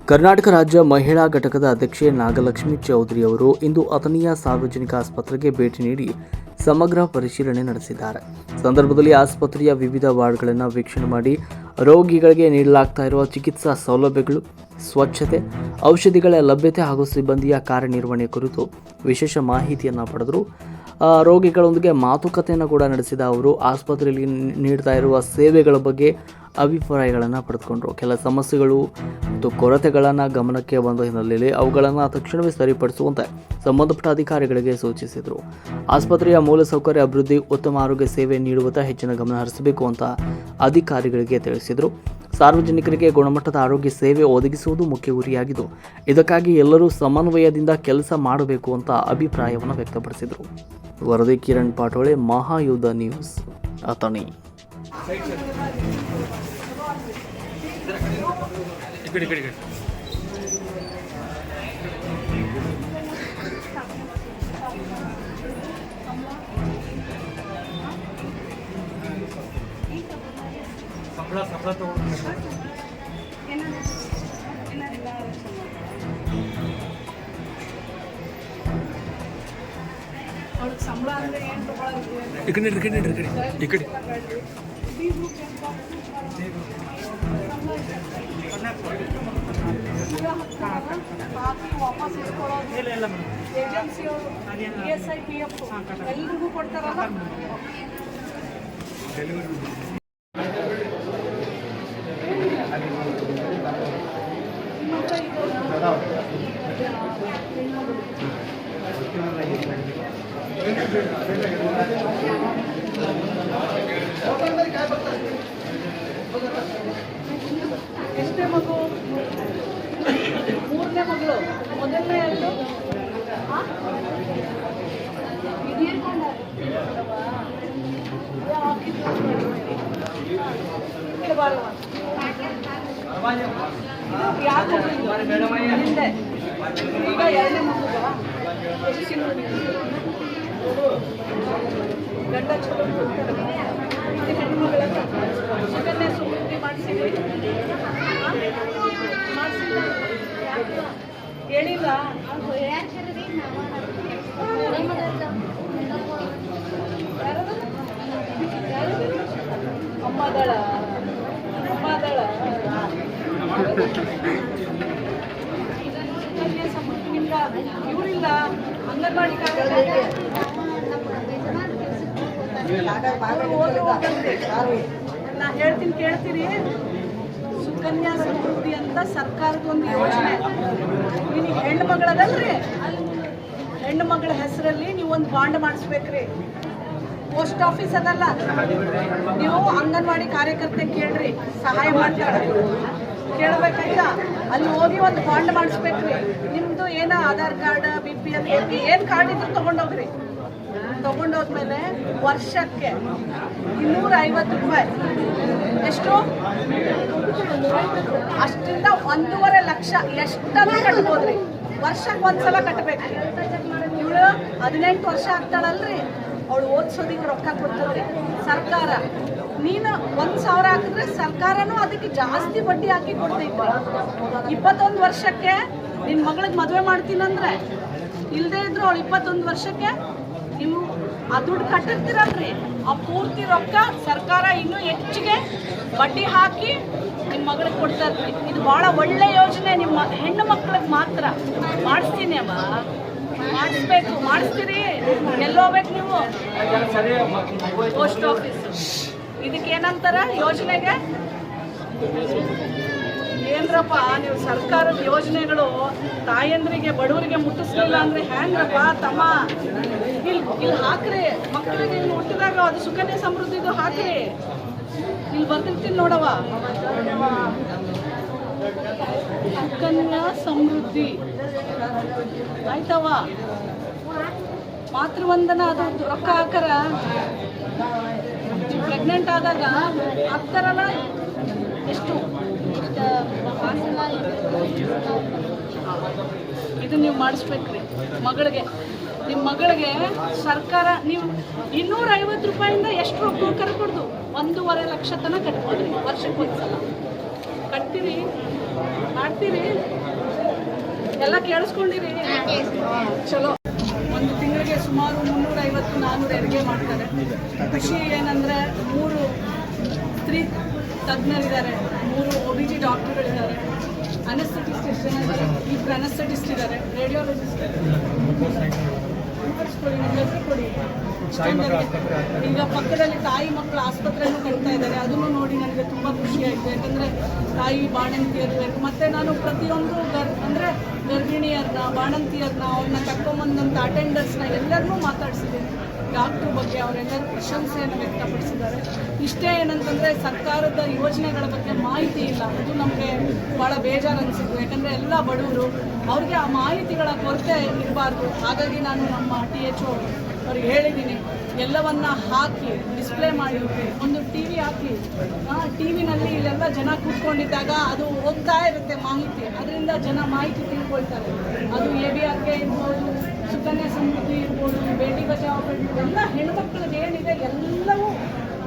ಕರ್ನಾಟಕ ರಾಜ್ಯ ಮಹಿಳಾ ಘಟಕದ ಅಧ್ಯಕ್ಷೆ ನಾಗಲಕ್ಷ್ಮಿ ಚೌಧರಿ ಅವರು ಇಂದು ಅಥಣಿಯ ಸಾರ್ವಜನಿಕ ಆಸ್ಪತ್ರೆಗೆ ಭೇಟಿ ನೀಡಿ ಸಮಗ್ರ ಪರಿಶೀಲನೆ ನಡೆಸಿದ್ದಾರೆ. ಸಂದರ್ಭದಲ್ಲಿ ಆಸ್ಪತ್ರೆಯ ವಿವಿಧ ವಾರ್ಡ್ಗಳನ್ನು ವೀಕ್ಷಣೆ ಮಾಡಿ ರೋಗಿಗಳಿಗೆ ನೀಡಲಾಗ್ತಾ ಇರುವ ಚಿಕಿತ್ಸಾ ಸೌಲಭ್ಯಗಳು, ಸ್ವಚ್ಛತೆ, ಔಷಧಿಗಳ ಲಭ್ಯತೆ ಹಾಗೂ ಸಿಬ್ಬಂದಿಯ ಕಾರ್ಯನಿರ್ವಹಣೆ ಕುರಿತು ವಿಶೇಷ ಮಾಹಿತಿಯನ್ನು ಪಡೆದರು. ರೋಗಿಗಳೊಂದಿಗೆ ಮಾತುಕತೆಯನ್ನು ಕೂಡ ನಡೆಸಿದ ಅವರು ಆಸ್ಪತ್ರೆಯಲ್ಲಿ ನೀಡ್ತಾ ಇರುವ ಸೇವೆಗಳ ಬಗ್ಗೆ ಅಭಿಪ್ರಾಯಗಳನ್ನು ಪಡೆದುಕೊಂಡರು. ಕೆಲ ಸಮಸ್ಯೆಗಳು ಮತ್ತು ಕೊರತೆಗಳನ್ನು ಗಮನಕ್ಕೆ ಬಂದ ಹಿನ್ನೆಲೆಯಲ್ಲಿ ಅವುಗಳನ್ನು ತಕ್ಷಣವೇ ಸರಿಪಡಿಸುವಂತೆ ಸಂಬಂಧಪಟ್ಟ ಅಧಿಕಾರಿಗಳಿಗೆ ಸೂಚಿಸಿದರು. ಆಸ್ಪತ್ರೆಯ ಮೂಲಸೌಕರ್ಯ ಅಭಿವೃದ್ಧಿ, ಉತ್ತಮ ಆರೋಗ್ಯ ಸೇವೆ ನೀಡುವತ್ತ ಹೆಚ್ಚಿನ ಗಮನ ಹರಿಸಬೇಕು ಅಂತ ಅಧಿಕಾರಿಗಳಿಗೆ ತಿಳಿಸಿದರು. ಸಾರ್ವಜನಿಕರಿಗೆ ಗುಣಮಟ್ಟದ ಆರೋಗ್ಯ ಸೇವೆ ಒದಗಿಸುವುದು ಮುಖ್ಯ ಗುರಿಯಾಗಿದ್ದು, ಇದಕ್ಕಾಗಿ ಎಲ್ಲರೂ ಸಮನ್ವಯದಿಂದ ಕೆಲಸ ಮಾಡಬೇಕು ಅಂತ ಅಭಿಪ್ರಾಯವನ್ನು ವ್ಯಕ್ತಪಡಿಸಿದರು. ವರದಿ ಕಿರಣ್ ಪಾಟೋಳೆ, ಮಹಾಯುದ್ಧ ನ್ಯೂಸ್, ಅಥಣಿ. ಸಂಬಳ ಅಂದ್ರೆ ಏನು ಈ ಕಡೆ ವಾಪಸ್ ಇಸ್ಕೊಳ್ಳೋದು ಏಜೆನ್ಸಿಯವರು ESI PF ಎಲ್ರಿಗೂ ಕೊಡ್ತಾರಲ್ಲ. ಎಷ್ಟೇ ಮಗು? ಮೂರನೇ ಮಗಳು, ಮೊದಲನೇ ಎರಡು ಹಿಂದೆ ಈಗ ಎರಡನೇ ಮಗುಗ ಗಂಡ ಚಲೋ ಹೆಣ್ಣು ಮಗಳೆಲ್ಲ ಸುಕನ್ಯಾ ಸಮೃದ್ಧಿ ಮಾಡಿಸಿದ್ವಿ. ಹೇಳಿಲ್ಲ ಅಮ್ಮದಳ ಸುಕನ್ಯಾ ಸಮೃದ್ಧಿಯಿಂದ ಇವರಿಲ್ಲ ಅಂಗನವಾಡಿ ನಾ ಹೇಳ್ತೀನಿ ಕೇಳ್ತೀರಿ. ಸುಕನ್ಯಾ ಸಮೃದ್ಧಿ ಅಂತ ಸರ್ಕಾರದೊಂದು ಯೋಜನೆ. ನಿನಗೆ ಹೆಣ್ಣು ಮಗಳದಲ್ರಿ, ಹೆಣ್ಣು ಮಗಳ ಹೆಸರಲ್ಲಿ ನೀವು ಒಂದು ಬಾಂಡ್ ಮಾಡಿಸ್ಬೇಕ್ರಿ. ಪೋಸ್ಟ್ ಆಫೀಸ್ ಅದಲ್ಲ, ನೀವು ಅಂಗನವಾಡಿ ಕಾರ್ಯಕರ್ತೆ ಕೇಳ್ರಿ, ಸಹಾಯ ಮಾಡ್ತಾರೆ. ಕೇಳಬೇಕಾಯ್ತಾ? ಅಲ್ಲಿ ಹೋಗಿ ಒಂದು ಬಾಂಡ್ ಮಾಡಿಸ್ಬೇಕ್ರಿ. ನಿಮ್ಮದು ಏನೋ ಆಧಾರ್ ಕಾರ್ಡ್, BPL ಏನು ಕಾರ್ಡ್ ಇದ್ರು ತೊಗೊಂಡೋಗ್ರಿ. ತೊಗೊಂಡೋದ್ಮೇಲೆ ವರ್ಷಕ್ಕೆ 250 ರೂಪಾಯಿ, ಎಷ್ಟು? ಅಷ್ಟರಿಂದ 1.5 ಲಕ್ಷ ಎಷ್ಟನ್ನು ಕಟ್ಬೋದ್ರಿ. ವರ್ಷಕ್ಕೆ ಒಂದ್ಸಲ ಕಟ್ಟಬೇಕ್ರಿ. ಇವಳು 18 ವರ್ಷ ಆಗ್ತಾಳಲ್ರಿ, ಅವಳು ಓದಿಸೋದಿಕ್ಕೆ ರೊಕ್ಕ ಕೊಡ್ತದ್ರಿ ಸರ್ಕಾರ. ನೀನು 1,000 ಹಾಕಿದ್ರೆ ಸರ್ಕಾರನೂ ಅದಕ್ಕೆ ಜಾಸ್ತಿ ಬಡ್ಡಿ ಹಾಕಿ ಕೊಡ್ತೈತ್ರಿ. 21 ವರ್ಷಕ್ಕೆ ನಿನ್ನ ಮಗಳಿಗೆ ಮದುವೆ ಮಾಡ್ತೀನಂದ್ರೆ, ಇಲ್ಲದೇ ಇದ್ರು ಅವಳು 21 ವರ್ಷಕ್ಕೆ ನೀವು ಆ ದುಡ್ಡು ಕಟ್ಟಿರ್ತೀರಲ್ರಿ, ಆ ಪೂರ್ತಿ ರೊಕ್ಕ ಸರ್ಕಾರ ಇನ್ನೂ ಹೆಚ್ಚಿಗೆ ಬಡ್ಡಿ ಹಾಕಿ ನಿಮ್ಮ ಮಗಳಿಗೆ ಕೊಡ್ತಾರ್ರಿ. ಇದು ಭಾಳ ಒಳ್ಳೆ ಯೋಜನೆ. ನಿಮ್ಮ ಹೆಣ್ಣು ಮಕ್ಕಳಿಗೆ ಮಾತ್ರ ಮಾಡಿಸ್ತೀನಿ ಅಮ್ಮ, ಮಾಡಿಸ್ಬೇಕು. ಮಾಡಿಸ್ತೀರಿ? ಎಲ್ಲೋಗ್ಬೇಕು ನೀವು? Post office. ಇದಕ್ಕೆ ಏನಂತಾರ ಯೋಜನೆಗೆ? ಏನ್ರಪ್ಪ ನೀವು ಸರ್ಕಾರದ ಯೋಜನೆಗಳು ತಾಯಂದ್ರಿಗೆ ಬಡವರಿಗೆ ಮುಟ್ಟಿಸ್ಲಿಲ್ಲ ಅಂದ್ರೆ ಹೆಂಗ್ರಪ್ಪ ತಮ್ಮ? ಇಲ್ಲಿ ಹಾಕ್ರಿ ಮಕ್ಕಳಿಗೆ. ಇಲ್ಲಿ ಹುಟ್ಟಿದಾಗ ಅದು ಸುಕನ್ಯಾ ಸಮೃದ್ಧಿದು ಹಾಕ್ರಿ. ಇಲ್ಲಿ ಬರ್ತಿರ್ತೀನಿ ನೋಡವ, ಸುಕನ್ಯಾ ಸಮೃದ್ಧಿ ಆಯ್ತವ. ಮಾತೃವಂದನ ಅದು ರೊಕ್ಕ ಹಾಕರ. ಪ್ರೆಗ್ನೆಂಟ್ ಆದಾಗ ಹಾಕ್ತಾರಲ್ಲ, ಎಷ್ಟು? ಇದು ನೀವು ಮಾಡಿಸ್ಬೇಕ್ರಿ ಮಗಳಿಗೆ. ನಿಮ್ಮ ಮಗಳಿಗೆ ಸರ್ಕಾರ ನೀವು 250 ರೂಪಾಯಿಂದ ಎಷ್ಟು ರೊಕ್ಕ ಕರ್ಕೊಡ್ದು 1.5 ಲಕ್ಷ ತನಕ ಕಟ್ಬೋದ್ರಿ ವರ್ಷಕ್ಕೆ ಒಂದ್ಸಲ. ಕಟ್ತೀರಿ? ಮಾಡ್ತೀರಿ? ಎಲ್ಲ ಕೇಳಿಸ್ಕೊಂಡಿರಿ? ಚಲೋ. ಒಂದು ತಿಂಗಳಿಗೆ ಸುಮಾರು 350-400 ಹೆರಿಗೆ ಮಾಡ್ತಾರೆ. ಖುಷಿ ಏನಂದರೆ 3 ಸ್ತ್ರೀ ತಜ್ಞರಿದ್ದಾರೆ, 3 OBG ಡಾಕ್ಟರ್ಗಳಿದ್ದಾರೆ, ಅನೆಸ್ಥೆಟಿಸ್ಟ್ ಎಷ್ಟು ಜನ ಇದ್ದಾರೆ, 2 ಅನೆಸ್ಥೆಟಿಸ್ಟ್ ಇದ್ದಾರೆ, ರೇಡಿಯೋಲಜಿಸ್ಟ್ ಕೊಡಿ. ಈಗ ಪಕ್ಕದಲ್ಲಿ ತಾಯಿ ಮಕ್ಕಳ ಆಸ್ಪತ್ರೆಯನ್ನು ಕಟ್ತಾ ಇದ್ದಾರೆ, ಅದನ್ನು ನೋಡಿ ನನಗೆ ತುಂಬ ಖುಷಿ ಆಯಿತು. ಯಾಕಂದರೆ ತಾಯಿ ಬಾಣಂತಿಯರು ಮತ್ತು ನಾನು ಪ್ರತಿಯೊಂದು ಅಂದರೆ ಗರ್ಭಿಣಿಯರನ್ನ, ಬಾಣಂತಿಯರನ್ನ, ಅವ್ರನ್ನ ಕರ್ಕೊಂಬಂದಂಥ ಅಟೆಂಡರ್ಸ್ನ ಎಲ್ಲರನ್ನೂ ಮಾತಾಡಿಸಿದ್ದೀನಿ. ಡಾಕ್ಟ್ರ್ ಬಗ್ಗೆ ಅವರೆಲ್ಲರೂ ಪ್ರಶಂಸೆಯನ್ನು ವ್ಯಕ್ತಪಡಿಸಿದ್ದಾರೆ. ಇಷ್ಟೇ ಏನಂತಂದರೆ ಸರ್ಕಾರದ ಯೋಜನೆಗಳ ಬಗ್ಗೆ ಮಾಹಿತಿ ಇಲ್ಲ, ಅದು ನಮಗೆ ಭಾಳ ಬೇಜಾರು ಅನಿಸಿದ್ದು. ಯಾಕಂದರೆ ಎಲ್ಲ ಬಡವರು, ಅವ್ರಿಗೆ ಆ ಮಾಹಿತಿಗಳ ಕೊರತೆ ಇರಬಾರ್ದು. ಹಾಗಾಗಿ ನಾನು ನಮ್ಮ THO ಅವ್ರಿಗೆ ಹೇಳಿದ್ದೀನಿ, ಎಲ್ಲವನ್ನ ಹಾಕಿ ಡಿಸ್ಪ್ಲೇ ಮಾಡಿ, ಒಂದು TV ಹಾಕಿ. TV-ನಲ್ಲಿ ಇಲ್ಲೆಲ್ಲ ಜನ ಕೂತ್ಕೊಂಡಿದ್ದಾಗ ಅದು ಹೋಗ್ತಾ ಇರುತ್ತೆ ಮಾಹಿತಿ, ಅದರಿಂದ ಜನ ಮಾಹಿತಿ ತಿಳ್ಕೊಳ್ತಾರೆ. ಅದು ABRK ಇರ್ಬೋದು, ಸುಕನ್ಯಾ ಸಮೃದ್ಧಿ ಇರ್ಬೋದು, ಬೇಟಿ ಬಚಾವ್ ಎಲ್ಲ ಹೆಣ್ಮಕ್ಳಿಗೆ ಏನಿದೆ ಎಲ್ಲವೂ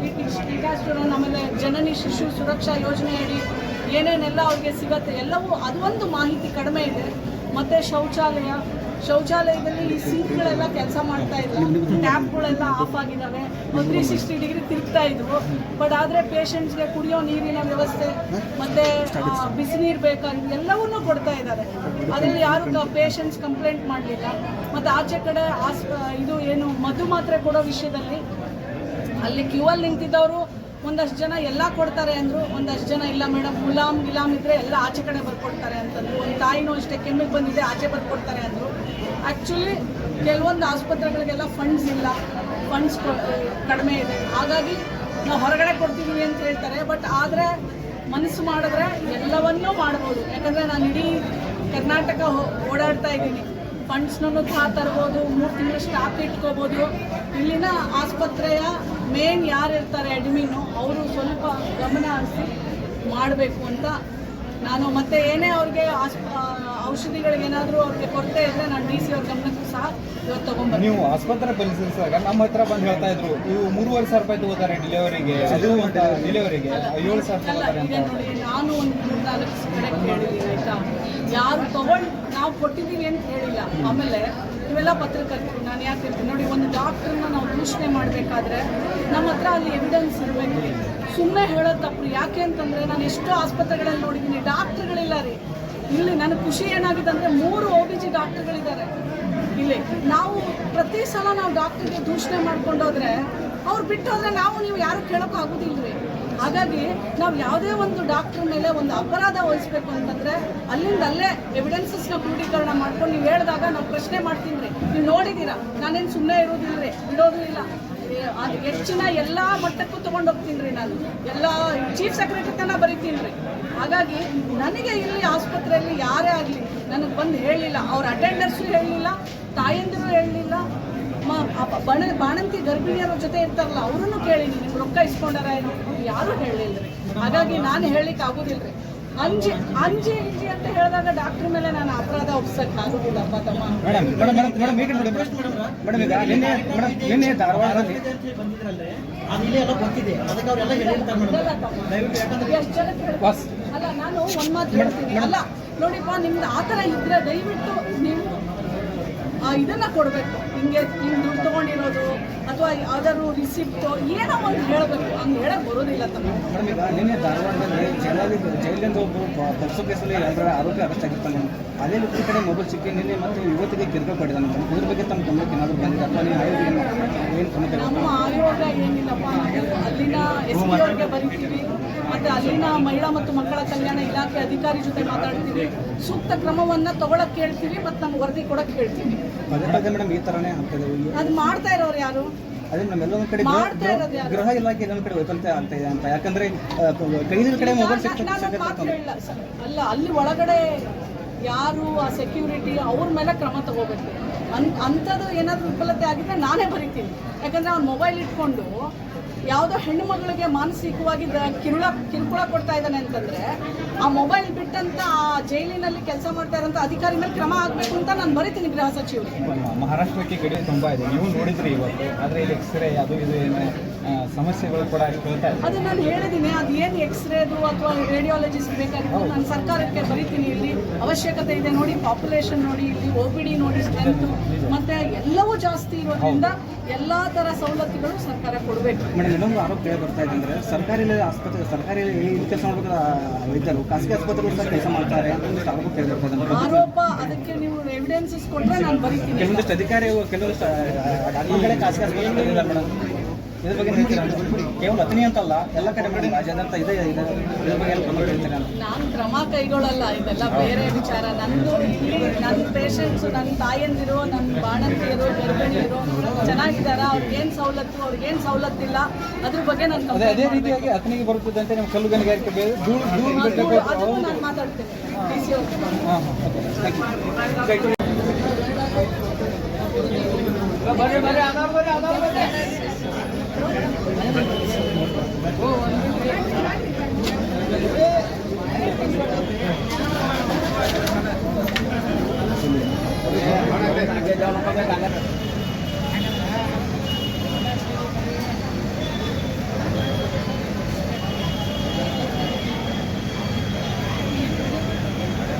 ಈ ಟೀಕಾಸ್ಟೋನ್, ಆಮೇಲೆ ಜನನಿ ಶಿಶು ಸುರಕ್ಷಾ ಯೋಜನೆಯಡಿ ಏನೇನೆಲ್ಲ ಅವ್ರಿಗೆ ಸಿಗತ್ತೆ ಎಲ್ಲವೂ ಅದು ಒಂದು ಮಾಹಿತಿ ಕಡಿಮೆ ಇದೆ. ಮತ್ತು ಶೌಚಾಲಯದಲ್ಲಿ ಈ ಸಿಂಕ್ಗಳೆಲ್ಲ ಕೆಲಸ ಮಾಡ್ತಾ ಇದ್ರು, ಟ್ಯಾಪ್ಗಳೆಲ್ಲ ಆಫ್ ಆಗಿದ್ದಾವೆ, 360 ಡಿಗ್ರಿ ತಿರುಗ್ತಾ ಇದ್ವು. ಬಟ್ ಆದರೆ ಪೇಷಂಟ್ಸ್ಗೆ ಕುಡಿಯೋ ನೀರಿನ ವ್ಯವಸ್ಥೆ ಮತ್ತು ಬಿಸಿ ನೀರು ಬೇಕಾಗಿ ಎಲ್ಲವನ್ನೂ ಕೊಡ್ತಾ ಇದ್ದಾರೆ. ಅದರಲ್ಲಿ ಯಾರು ಪೇಷಂಟ್ಸ್ ಕಂಪ್ಲೇಂಟ್ ಮಾಡಲಿಲ್ಲ. ಮತ್ತು ಆಚೆ ಕಡೆ ಇದು ಏನು ಮದ್ದು ಮಾತ್ರೆ ಕೊಡೋ ವಿಷಯದಲ್ಲಿ ಅಲ್ಲಿ ಕ್ಯೂವಲ್ಲಿ ನಿಂತಿದ್ದವರು ಒಂದಷ್ಟು ಜನ ಎಲ್ಲ ಕೊಡ್ತಾರೆ ಅಂದರು, ಒಂದಷ್ಟು ಜನ ಇಲ್ಲ ಮೇಡಮ್ ಗುಲಾಮ್ ಇದ್ದರೆ ಎಲ್ಲ ಆಚೆ ಕಡೆ ಬರ್ಕೊಡ್ತಾರೆ ಅಂತಂದರು. ಒಂದು ತಾಯಿನೂ ಅಷ್ಟೇ ಕೆಮ್ಮಿಗೆ ಬಂದಿದೆ ಆಚೆ ಬರ್ಕೊಡ್ತಾರೆ ಅಂದರು. ಆ್ಯಕ್ಚುಲಿ ಕೆಲವೊಂದು ಆಸ್ಪತ್ರೆಗಳಿಗೆಲ್ಲ ಫಂಡ್ಸ್ ಇಲ್ಲ, ಫಂಡ್ಸ್ ಕಡಿಮೆ ಇದೆ, ಹಾಗಾಗಿ ನಾವು ಹೊರಗಡೆ ಕೊಡ್ತಿದ್ದೀವಿ ಅಂತ ಹೇಳ್ತಾರೆ. ಬಟ್ ಆದರೆ ಮನಸ್ಸು ಮಾಡಿದ್ರೆ ಎಲ್ಲವನ್ನೂ ಮಾಡ್ಬೋದು. ಯಾಕಂದರೆ ನಾನು ಇಡೀ ಕರ್ನಾಟಕ ಓಡಾಡ್ತಾ ಇದ್ದೀನಿ, ಫಂಡ್ಸ್ನೂ ತರ್ಬೋದು, 3 ತಿಂಗಳು ಸ್ಟಾಕ್ ಇಟ್ಕೋಬೋದು. ಇಲ್ಲಿನ ಆಸ್ಪತ್ರೆಯ ಮೇನ್ ಯಾರು ಇರ್ತಾರೆ ಅಡ್ಮಿನ್ನು, ಅವರು ಸ್ವಲ್ಪ ಗಮನ ಹರಿಸಿ ಮಾಡಬೇಕು ಅಂತ ನಾನು. ಮತ್ತೆ ಏನೇ ಅವ್ರಿಗೆ ಔಷಧಿಗಳಿಗೆ ಏನಾದರೂ ಅವ್ರಿಗೆ ಕೊರತೆ ಇದ್ದರೆ ನಾನು DC ಅವ್ರ ಗಮನಕ್ಕೂ ಸಹ ಇವತ್ತು ತೊಗೊಂಡ್ಬರ್ತೀನಿ. ನೀವು ಆಸ್ಪತ್ರೆ ಪರಿಶೀಲಿಸಿದಾಗ ನಮ್ಮ ಹತ್ರ ಬಂದು ಹೇಳ್ತಾ ಇದ್ರು, ಇವು 3,500 ರೂಪಾಯಿ ತಗೋತಾರೆ ಡೆಲಿವರಿಗೆ, ಅದು ಡೆಲಿವರಿಗೆ 7,000 ಅಲ್ಲ. ಈಗ ನೋಡಿ, ನಾನು ಒಂದು 3-4 ಕಡೆ ಕೇಳಿದ್ದೀನಿ ಆಯಿತಾ, ಯಾರು ನಾವು ಕೊಟ್ಟಿದ್ದೀವಿ ಅಂತ ಹೇಳಿಲ್ಲ. ಆಮೇಲೆ ಇವೆಲ್ಲ ಪತ್ರಕರ್ತರು, ನಾನು ಯಾಕೆ ಹೇಳ್ತೀನಿ ನೋಡಿ, ಒಂದು ಡಾಕ್ಟ್ರನ್ನ ನಾವು ದೂಷಣೆ ಮಾಡಬೇಕಾದ್ರೆ ನಮ್ಮ ಹತ್ರ ಅಲ್ಲಿ ಎವಿಡೆನ್ಸ್ ಇರಬೇಕು. ಸುಮ್ಮನೆ ಹೇಳೋದು ತಪ್ಪು. ಯಾಕೆ ಅಂತಂದರೆ ನಾನು ಎಷ್ಟೋ ಆಸ್ಪತ್ರೆಗಳಲ್ಲಿ ನೋಡಿದ್ದೀನಿ, ಡಾಕ್ಟ್ರುಗಳಿಲ್ಲ ರೀ. ಇಲ್ಲಿ ನನಗೆ ಖುಷಿ ಏನಾಗಿದೆ ಅಂದರೆ 3 OBG ಡಾಕ್ಟ್ರುಗಳಿದ್ದಾರೆ ಇಲ್ಲಿ. ನಾವು ಪ್ರತಿ ಸಲ ನಾವು ಡಾಕ್ಟ್ರಿಗೆ ದೂಷಣೆ ಮಾಡ್ಕೊಂಡೋದ್ರೆ ಅವ್ರು ಬಿಟ್ಟೋದ್ರೆ ನೀವು ಯಾರು ಕೇಳೋಕ್ಕೂ ಆಗೋದಿಲ್ರಿ. ಹಾಗಾಗಿ ನಾವು ಯಾವುದೇ ಒಂದು ಡಾಕ್ಟ್ರ್ ಮೇಲೆ ಒಂದು ಅಪರಾಧ ವಹಿಸ್ಬೇಕು ಅಂತಂದರೆ ಅಲ್ಲೇ ಎವಿಡೆನ್ಸಸ್ನ ಕ್ರೋಢೀಕರಣ ಮಾಡ್ಕೊಂಡು ನೀವು ಹೇಳಿದಾಗ ನಾವು ಪ್ರಶ್ನೆ ಮಾಡ್ತೀನಿ ರೀ. ನೀವು ನೋಡಿದ್ದೀರಾ, ನಾನೇನು ಸುಮ್ಮನೆ ಇರೋದಿಲ್ಲ ರೀ, ಬಿಡೋದು ಇಲ್ಲ. ಅದು ಹೆಚ್ಚಿನ ಎಲ್ಲ ಮಟ್ಟಕ್ಕೂ ತೊಗೊಂಡೋಗ್ತೀನಿ ರೀ. ನಾನು ಎಲ್ಲ ಚೀಫ್ ಸೆಕ್ರೆಟರಿ ತನಕ ಬರೀತೀನಿ ರೀ. ಹಾಗಾಗಿ ನನಗೆ ಇಲ್ಲಿ ಆಸ್ಪತ್ರೆಯಲ್ಲಿ ಯಾರೇ ಆಗಲಿ ನನಗೆ ಬಂದು ಹೇಳಲಿಲ್ಲ, ಅವ್ರ ಅಟೆಂಡರ್ಸು ಹೇಳಲಿಲ್ಲ, ತಾಯಂದಿರು ಹೇಳಲಿಲ್ಲ, ಬಾಣಂತಿ ಗರ್ಭಿಣಿಯರ ಜೊತೆ ಇರ್ತಾರಲ್ಲ ಅವರನ್ನು ಕೇಳಿನಿ, ನಿಮ್ಗೆ ರೊಕ್ಕ ಇಸ್ಕೊಂಡಾರ ಏನು, ಯಾರೂ ಹೇಳಲಿಲ್ಲ ರೀ. ಹಾಗಾಗಿ ನಾನು ಹೇಳಲಿಕ್ಕೆ ಆಗೋದಿಲ್ಲ ರೀ. ಅಂಜಿ ಅಂತ ಹೇಳಿದಾಗ ಡಾಕ್ಟ್ರ್ ಮೇಲೆ ನಾನು ಅಪರಾಧ ಒಪ್ಸಕ್ಕೆ ಆಗೋದಿಲ್ಲಪ್ಪ ತಮ್ಮ. ಅಲ್ಲ, ನಾನು ಒಂದು ಮಾತು ಹೇಳ್ತೀನಿ. ಅಲ್ಲ ನೋಡಿಪ್ಪ, ನಿಮ್ದು ಆ ಥರ ಇದ್ರೆ ದಯವಿಟ್ಟು ನೀವು ಇದನ್ನು ಕೊಡಬೇಕು. ಹಿಂಗೆ ದುಡ್ಡು ತೊಗೊಂಡಿರೋದು ಅಥವಾ ಯಾವ್ದಾದ್ರು ರಿಸಿಪ್ಟು ಏನೋ ಒಂದು ಹೇಳಬೇಕು. ಹಂಗೆ ಹೇಳಕ್ಕೆ ಬರೋದಿಲ್ಲ ತಮ್ಮ. ಮೇಡಮ್, ಈಗ ನಿನ್ನೆ ಧಾರವಾಡದಲ್ಲಿ ಜೈಲಿಂದ ಒಬ್ಬ ಪಕ್ಷ ಕೇಸಲ್ಲಿ 2 ಆರೋಪಿ ಅರೆಸ್ಟ್ ಆಗಿರ್ತಾನೆ. ಅದೇ ಈ ಕಡೆ ಮೊಬೈಲ್ ಸಿಕ್ಕಿ ನಿನ್ನೆ ಮತ್ತು ಯುವತಿಗೆ ಕಿರುಕುಳ ಪಡೆದಾನೆ. ಇದ್ರ ಬಗ್ಗೆ ತಮ್ಮ ಗಮನಕ್ಕೆ ಏನಾದರೂ ಬಂದಿದೆ ಅಥವಾ ನೀವು ಆಯೋಗ ಏನು ಸಮಸ್ಯೆ? ನಮ್ಮ ಆಯೋಗ ಏನಿಲ್ಲಪ್ಪ, ಅಲ್ಲಿನ SP ಅವ್ರಿಗೆ ಬರೀತೀವಿ, ಮತ್ತು ಅಲ್ಲಿನ ಮಹಿಳಾ ಮತ್ತು ಮಕ್ಕಳ ಕಲ್ಯಾಣ ಇಲಾಖೆ ಅಧಿಕಾರಿ ಜೊತೆ ಮಾತಾಡ್ತೀವಿ, ಸೂಕ್ತ ಕ್ರಮವನ್ನು ತಗೊಳಕ್ಕೆ ಹೇಳ್ತೀವಿ ಮತ್ತು ನಮ್ಗೆ ವರದಿ ಕೊಡೋಕ್ಕೆ ಹೇಳ್ತೀವಿ. ಅದೇ ಮೇಡಮ್, ಈ ಥರನೇ ಆಗ್ತದೆ. ಅದು ಮಾಡ್ತಾ ಇರೋರು ಯಾರು? ಅದೇ ಮೇಡಮ್, ಎಲ್ಲೊಂದು ಕಡೆ ಗೃಹ ಇಲಾಖೆ ಎಲ್ಲೊಂದು ಕಡೆ ವೈಫಲ್ಯ ಆಗ್ತಾ ಇದೆ ಅಂತ. ಯಾಕಂದ್ರೆ ಕೈದಿನ ಕಡೆ ಮೊಬೈಲ್ ಅಲ್ಲ, ಅಲ್ಲಿ ಒಳಗಡೆ ಯಾರು ಆ ಸೆಕ್ಯೂರಿಟಿ ಅವ್ರ ಮೇಲೆ ಕ್ರಮ ತಗೋಬೇಕು. ಅಂಥದ್ದು ಏನಾದರೂ ವಿಫಲತೆ ಆಗಿದ್ರೆ ನಾನೇ ಬರೀತೀನಿ. ಯಾಕಂದರೆ ಅವ್ನು ಮೊಬೈಲ್ ಇಟ್ಕೊಂಡು ಯಾವುದೋ ಹೆಣ್ಣು ಮಗಳಿಗೆ ಮಾನಸಿಕವಾಗಿ ಕಿರುಕುಳ ಕೊಡ್ತಾ ಇದ್ದಾನೆ ಅಂತಂದರೆ ಆ ಮೊಬೈಲ್ ಬಿಟ್ಟಂತ ಆ ಜೈಲಿನಲ್ಲಿ ಕೆಲಸ ಮಾಡ್ತಾ ಇರೋಂಥ ಅಧಿಕಾರಿ ಮೇಲೆ ಕ್ರಮ ಆಗಬೇಕು ಅಂತ ನಾನು ಬರೀತೀನಿ ಗೃಹ ಸಚಿವರು. ಮಹಾರಾಷ್ಟ್ರಕ್ಕೆ ಗಡಿ ತುಂಬ ಇದೆ, ನೀವು ನೋಡಿದ್ರಿ ಇವತ್ತು. ಆದರೆ ಇಲ್ಲಿ ಎಕ್ಸ್ರೇ ಅದು ಇದು ಸಮಸ್ಯೆಗಳು ಕೂಡ ಕೇಳ್ತಾ ಇದೆ. ಅದು ನಾನು ಹೇಳಿದ್ದೀನಿ, ಅದು ಏನು ಎಕ್ಸ್ರೇದು ಅಥವಾ ರೇಡಿಯಾಲಜಿಸ್ಟ್ ಬೇಕಾಗಿತ್ತು ನಾನು ಸರ್ಕಾರಕ್ಕೆ ಬರೀತೀನಿ. ಇಲ್ಲಿ ಅವಶ್ಯಕತೆ ಇದೆ ನೋಡಿ, ಪಾಪ್ಯುಲೇಷನ್ ನೋಡಿ, ಇಲ್ಲಿ OPD ನೋಡಿ, ಸ್ಟ್ರೆಂತ್ ಮತ್ತು ಎಲ್ಲವೂ ಜಾಸ್ತಿ ಇರೋದ್ರಿಂದ ಎಲ್ಲ ಥರ ಸವಲತ್ತುಗಳು ಸರ್ಕಾರ ಕೊಡಬೇಕು. ಮೇಡಮ್, ಇನ್ನೊಂದು ಆರೋಪ ಕೇಳಿ ಬರ್ತಾ ಇದೆ ಅಂದರೆ ಸರ್ಕಾರಿ ಆಸ್ಪತ್ರೆ, ಸರ್ಕಾರಿ ಕೆಲಸ ಮಾಡಬೇಕಾದ ವೈದ್ಯರು ಖಾಸಗಿ ಆಸ್ಪತ್ರೆಗಳು ಸಹ ಕೆಲಸ ಮಾಡ್ತಾರೆ ಅಂತ ಆರೋಪ ಕೇಳಿ ಬರ್ತಾ ಇದೆ. ಆರೋಪ, ಅದಕ್ಕೆ ನೀವು ಎವಿಡೆನ್ಸಸ್ ಕೊಟ್ಟರೆ ನಾನು ಬರೀತೀನಿ. ಕೆಲವೊಂದಿಷ್ಟು ಅಧಿಕಾರಿಗಳು, ಕೆಲವೊಂದಿಷ್ಟು ಡಾಕ್ಟರ್ಗಳೇ ಖಾಸಗಿ ಆಸ್ಪತ್ರೆ ಇದ್ದಾರೆ ಮೇಡಮ್. ಇದ್ರ ಬಗ್ಗೆ ಹೇಳ್ತೀರಾ? ಕೇವಲ ಅತನಿ ಅಂತಲ್ಲ, ಎಲ್ಲ ಕಡೆ ಮೇಡಮ್ ರಾಜ್ಯಾದ್ಯಂತ ಇದೆ. ಇದ್ರ ಬಗ್ಗೆ ಎಲ್ಲ ಕ್ರಮ ಹೇಳ್ತೀರಾ? ನಾನು ಕ್ರಮ ಕೈಗೊಳ್ಳಲ್ಲ, ಇದೆಲ್ಲ ಬೇರೆ ವಿಚಾರ. ನಂದು ಇಲ್ಲಿ ನನ್ನ ಪೇಷಂಟ್ಸು, ನನ್ನ ತಾಯಂದಿರು, ನನ್ನ ಬಾಣಂತಿಯರು, ಗರ್ಭಿಣಿಯರು ಚೆನ್ನಾಗಿದ್ದಾರೆ. ಅವ್ರಿಗೇನು ಸವಲತ್ತು, ಅವ್ರಿಗೇನು ಸವಲತ್ತಿಲ್ಲ, ಅದ್ರ ಬಗ್ಗೆ ನಾನು ಅದೇ ರೀತಿಯಾಗಿ ಅತನಿಗೆ ಬರುತ್ತದೆ ಅಂತ ನಿಮ್ಮ ಕಲ್ಲು ಗಣಿಗಾರಿಕೆ ಅದನ್ನು ನಾನು ಮಾತಾಡ್ತೀನಿ DC ಅವ್ರಿಗೆ.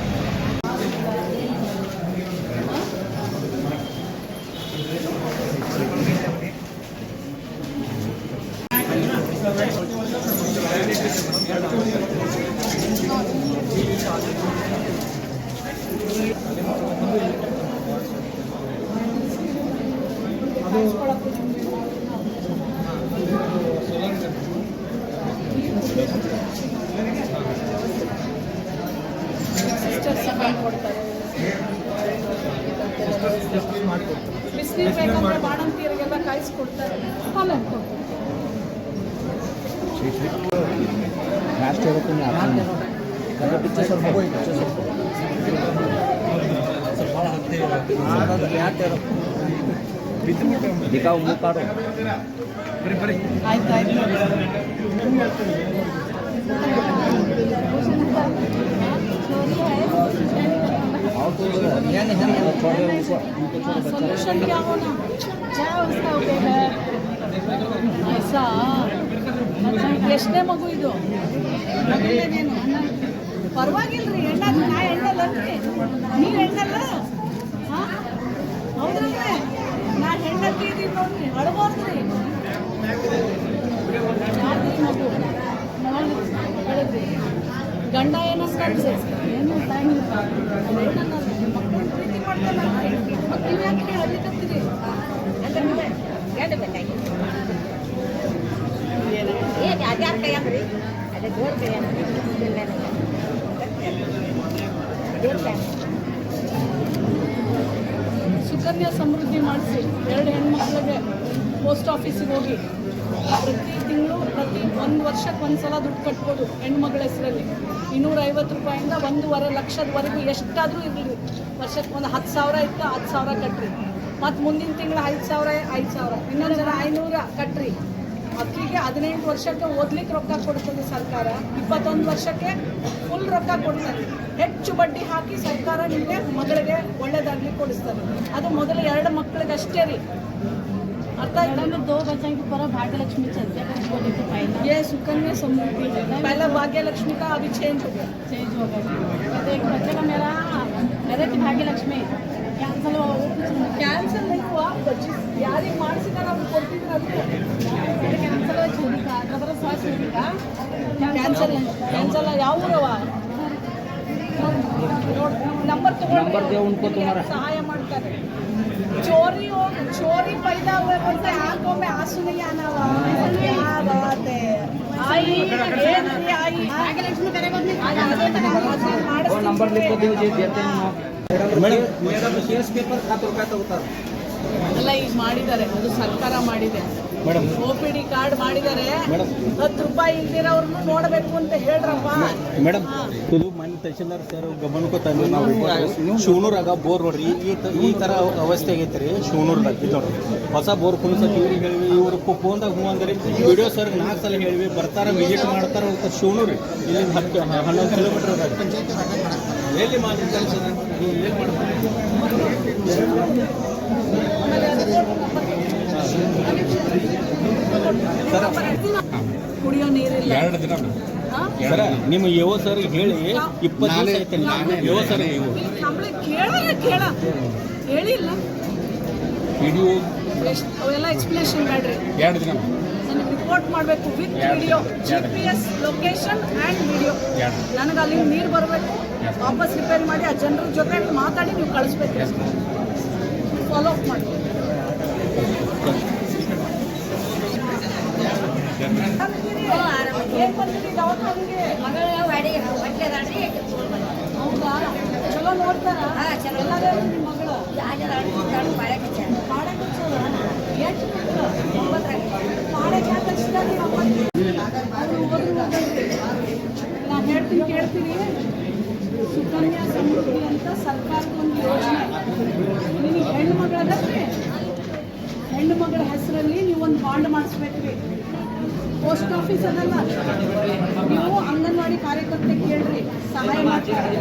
ಸಿಸ್ಟರ್ಸ್ ಕೊಡ್ತಾರೆ, ಬಿಸಿನೀರು ಬೇಕಂದ್ರೆ ಬಾಣಂತಿಯರಿಗೆಲ್ಲ ಕಾಯಿಸ್ಕೊಡ್ತಾರೆ. ಆಮೇಲೆ ಆಯ್ತಾಯ್ತು. सोल्यूशन क्या होना चाहे उसका उपयोग है ऐसा. ಎಷ್ಟೇ ಮಗು ಇದು? ಮೊದಲನೇದೇನು ಪರವಾಗಿಲ್ರಿ, ಹೆಣ್ಣಾದ್ರು ನಾ ಹೆಣ್ಣಲ್ಲನ್ರಿ, ನೀವು ಹೆಣ್ಣಲ್ಲ. ಹಾಂ ಹೌದ್ರಲ್ರಿ, ನಾ ಹೆಣ್ಣಲ್ಲಿ ಇದೀವಿ ನೋಡ್ರಿ, ಅಳ್ಬೋದ್ರಿ. ಯಾರ್ದ್ರಿ ಮಗು ಹೇಳಿದ್ರಿ? ಗಂಡ ಏನಂತಾರೆ? ಏನು ಟೈಮ್ ಮಕ್ಕಳು ಪ್ರೀತಿ ಮಾಡ್ತಾರ, ಮಕ್ಕಳು ಯಾಕೆ ಹಳ್ಳಿಕತ್ತೀರಿ? ಸುಕನ್ಯಾ ಸಮೃದ್ಧಿ ಮಾಡಿಸಿ 2 ಹೆಣ್ಮಕ್ಳಿಗೆ ಪೋಸ್ಟ್ ಆಫೀಸಿಗೆ ಹೋಗಿ ಪ್ರತಿ ತಿಂಗಳು ಪ್ರತಿ 1 ವರ್ಷಕ್ಕೆ ಒಂದ್ಸಲ ದುಡ್ಡು ಕಟ್ಬೋದು ಹೆಣ್ಮಗಳ ಹೆಸರಲ್ಲಿ. 250 ರೂಪಾಯಿಂದ 1.5 ಲಕ್ಷದವರೆಗೂ ಎಷ್ಟಾದರೂ ಇರಲಿ. ವರ್ಷಕ್ಕೆ ಒಂದು 10,000 ಇತ್ತು, 10,000 ಕಟ್ರಿ. ಮತ್ತು ಮುಂದಿನ ತಿಂಗಳು 5,000 ಇನ್ನೊಂದು ಜನ 500 ಕಟ್ರಿ. ಅಕ್ಕಿಗೆ 18 ವರ್ಷಕ್ಕೆ ಓದ್ಲಿಕ್ಕೆ ರೊಕ್ಕ ಕೊಡ್ತದೆ ಸರ್ಕಾರ, 21 ವರ್ಷಕ್ಕೆ ಫುಲ್ ರೊಕ್ಕ ಕೊಡ್ತಾರೆ. ಹೆಚ್ಚು ಬಡ್ಡಿ ಹಾಕಿ ಸರ್ಕಾರ ನಿಮಗೆ ಮಗಳಿಗೆ ಒಳ್ಳೇದಾಗ್ಲಿಕ್ಕೆ ಕೊಡಿಸ್ತಾರೆ. ಅದು ಮೊದಲು 2 ಮಕ್ಕಳಿಗೆ ಅಷ್ಟೇ ರೀ. अर्थ है? 2 बच्चों के ऊपर भाग्य लक्ष्मी चलते हैं, बोले तो फायदा ये सुकन्या समृद्धि है। पहला भाग्य लक्ष्मी का अभी चेंज हो गया तो एक बच्चे का मेरा थी भाग्य लक्ष्मी कैंसल हुआ. वो कुछ कैंसल नहीं हुआ, यारी ಮಾಡಿಸಿದ ನಾವು ಕೊಡ್ತಿದ್ರಲ್ಲ ಕ್ಯಾನ್ಸಲ್ ಆಗಿ ಚೋರಿ का ಅದರ ಸಾಸ್ ಚೋರಿ का ಕ್ಯಾನ್ಸಲ್ ಯಾವ ಊರವ नंबर दे उनको तुम्हारा सहाय ಮಾಡ್ತಾರೆ. चोरी पैदा हुए बोलते आंखों में आंसू नहीं आना हुआ. क्या बात है आई भाग्यलक्ष्मी करेगा नंबर लिख को देते हैं. मैडम केस पेपर 7 रुपये तो होता है. ಎಲ್ಲ ಈಗ ಮಾಡಿದ್ದಾರೆ, ಅದು ಸರ್ಕಾರ ಮಾಡಿದೆ. ಮೇಡಮ್ OPD ಕಾರ್ಡ್ ಮಾಡಿದ್ದಾರೆ. ಮೇಡಮ್ 10 ರೂಪಾಯಿ ಇಲ್ದಿರೋರ್ನು ನೋಡಬೇಕು ಅಂತ ಹೇಳ್ರಪ್ಪ. ಮೇಡಮ್ ಇದು ಮನೆ ತಹಶೀಲ್ದಾರ್ ಸರ್ ಗಮನಕ್ಕೂ ತಂದು ನಾವು ಶಿವನೂರಾಗ ಬೋರ್ ನೋಡ್ರಿ ಈ ಥರ ಅವಸ್ಥೆ ಆಗೈತೆ ರೀ ಶಿವನೂರ್ದಾಗ ಇದು ನೋಡ್ರಿ ಹೊಸ ಬೋರ್ ಕುಣಿಸಕ್ಕೆ ಇವ್ರಿಗೆ ಹೇಳಿವಿ, ಇವ್ರು ಫೋನ್ದಾಗ ಹ್ಞೂ ಅಂದ್ರೆ ವಿಡಿಯೋ ಸರ್ 4 ಸಲ ಹೇಳಿವಿ, ಬರ್ತಾರೆ ವಿಸಿಟ್ ಮಾಡ್ತಾರೆ ಹೋಗ್ತಾರೆ ಶಿವನೂರು ಇಲ್ಲಿ 11 ಕಿಲೋಮೀಟರ್ ಅದಾಗ ಎಲ್ಲಿ ಮಾಡಿ ಕೆಲಸ ಏನು ಮಾಡ್ತಾರೆ ಸರ್ ಕುಡಿಯೋ ನೀರಿಲ್ಲ. 2 ದಿನ ಸರ ನಿಮ್ಮ ಯುವ ಸರ್ ಹೇಳಿ 20 ದಿವಸ ಆಯ್ತು ಯುವ ಸರ್ ನೀವು ಕೇಳ ಹೇಳಿಲ್ಲ ವಿಡಿಯೋ ಅವೆಲ್ಲ ಎಕ್ಸ್ಪ್ಲೇಷನ್ ಬೇಡ್ರಿ. 2 ದಿನ ನನಗೆ ರಿಪೋರ್ಟ್ ಮಾಡಬೇಕು with video, GPS location and video. ನನಗೆ ಅಲ್ಲಿ ನೀರು ಬರಬೇಕು, ವಾಪಸ್ ರಿಪೇರಿ ಮಾಡಿ ಆ ಜನರ ಜೊತೆ ಮಾತಾಡಿ ನೀವು ಕಳಿಸ್ಬೇಕು, ಫಾಲೋ ಅಪ್ ಮಾಡಿ. ಏನ್ ಬಂದಿರಿ ದವಾಖಾನೆಗೆ? ಹೌದಾ? ಚಲೋ ನೋಡ್ತಾರ? ಎಲ್ಲಾದ್ರೂ ನಿಮ್ಮ ಮಗಳು ಪಾಡೆ ಕಚ್ಚೋದ? ಎಷ್ಟು ಮಕ್ಕಳು? ಪಾಡೆ ಯಾಕಷ್ಟ ನಾನು ಹೇಳ್ತೀನಿ ಕೇಳ್ತೀನಿ. ಸುಕನ್ಯಾ ಸಮೃದ್ಧಿ ಅಂತ ಸರ್ಕಾರದ ಒಂದು ಯೋಜನೆ. ನಿನಗೆ ಹೆಣ್ಣು ಮಗಳದಲ್ರಿ, ಹೆಣ್ಣು ಮಗಳ ಹೆಸರಲ್ಲಿ ನೀವು ಒಂದು ಬಾಂಡ್ ಮಾಡಿಸ್ಬೇಕ್ರಿ. ಪೋಸ್ಟ್ ಆಫೀಸ್ ಅದಲ್ಲ, ನೀವು ಅಂಗನವಾಡಿ ಕಾರ್ಯಕರ್ತೆ ಕೇಳ್ರಿ, ಸಹಾಯ ಮಾಡ್ತಾರೆ.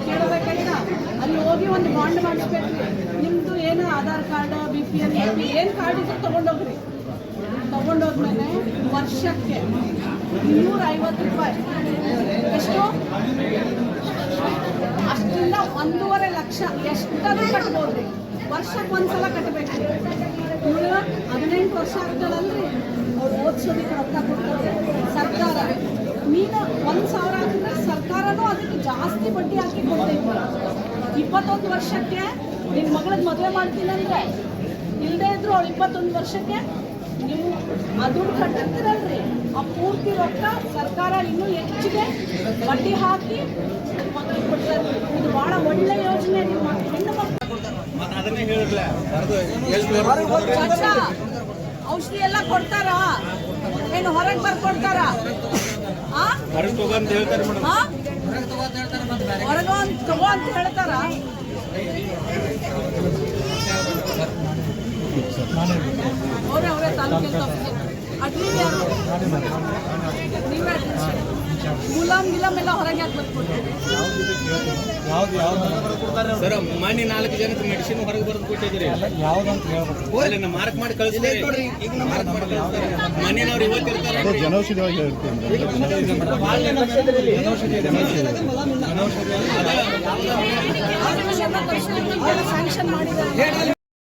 ಕೇಳಬೇಕಾಯ್ತಾ? ಅಲ್ಲಿ ಹೋಗಿ ಒಂದು ಬಾಂಡ್ ಮಾಡಿಸ್ಬೇಕ್ರಿ. ನಿಮ್ಮದು ಏನು ಆಧಾರ್ ಕಾರ್ಡ್, BPL, ಏನು ಕಾರ್ಡ್ ಇದ್ರು ತೊಗೊಂಡೋಗ್ರಿ. ತೊಗೊಂಡೋದ್ಮೇಲೆ ವರ್ಷಕ್ಕೆ 250 ರೂಪಾಯಿ, ಎಷ್ಟು? ಅಷ್ಟರಿಂದ 1.5 ಲಕ್ಷ ಎಷ್ಟಾದ್ರೂ ಕಟ್ಬೋದ್ರಿ. ವರ್ಷಕ್ಕೆ ಒಂದ್ಸಲ ಕಟ್ಟಬೇಕು. ಇವಳು 18 ವರ್ಷ ಆಗ್ತಾಳಲ್ರಿ, ಅವ್ರು ಓದಿಸೋದಕ್ಕೆ ರೊಕ್ಕ ಕೊಡ್ತಾರೆ ಸರ್ಕಾರ. ನೀನು 1,000 ಹಾಕಿದ್ರೆ ಸರ್ಕಾರನೂ ಅದಕ್ಕೆ ಜಾಸ್ತಿ ಬಡ್ಡಿ ಹಾಕಿ ಕೊಡ್ತೈತಿ. 21 ವರ್ಷಕ್ಕೆ ನಿನ್ನ ಮಗಳದ್ದು ಮದುವೆ ಮಾಡ್ತೀನಂದ್ರೆ, ಇಲ್ಲದೇ ಇದ್ರು ಅವಳು 21 ವರ್ಷಕ್ಕೆ ನೀವು ಆ ದುಡ್ಡು ಕಟ್ಟಿರ್ತೀರಲ್ರಿ, ಆ ಪೂರ್ತಿ ರೊಕ್ಕ ಸರ್ಕಾರ ಇನ್ನೂ ಹೆಚ್ಚಿಗೆ ಬಡ್ಡಿ ಹಾಕಿ ಮಕ್ಕಳಿಗೆ ಕೊಡ್ತಾರೆ. ಇದು ಭಾಳ ಒಳ್ಳೆ ಯೋಜನೆ. ನಿಮ್ಮ ಹೆಣ್ಣು ಮಕ್ಕಳು ಔಷಧಿ ಎಲ್ಲ ಕೊಡ್ತಾರ, ಏನು ಹೊರಗೆ ಬರ್ಕೊಡ್ತಾರ? ಹೊರಗೆ ತಗೋ ಅಂತ ಹೇಳ್ತಾರ. ಅವರೇ ತಾಲೂಕಿನ ಅಡ್ಮಿನ್ ಯಾರು? ನೀವೇ ಗುಲಾಮ್ ಎಲ್ಲ ಹೊರಗೆ ಯಾಕೆ ಬರ್ಕೊಡ್ತೀವಿ? ಸರ್ ಮನೆ 4 ಜನಕ್ಕೆ ಮೆಡಿಸಿನ್ ಹೊರಗೆ ಬರೆದು ಕೊಟ್ಟಿದ್ದೀರಿ, ಯಾವ್ದಂತ ಹೇಳ್ಬೇಕು, ಅಲ್ಲಿ ಮಾರ್ಕ್ ಮಾಡಿ ಕಳಿಸ್ತೀರಿ. ಮನೆಯವ್ರು ಇವತ್ತಿರ್ತಾರೆ ಸ್ಯಾಂಕ್ಷನ್ ಮಾಡಿದ್ದಾರೆ.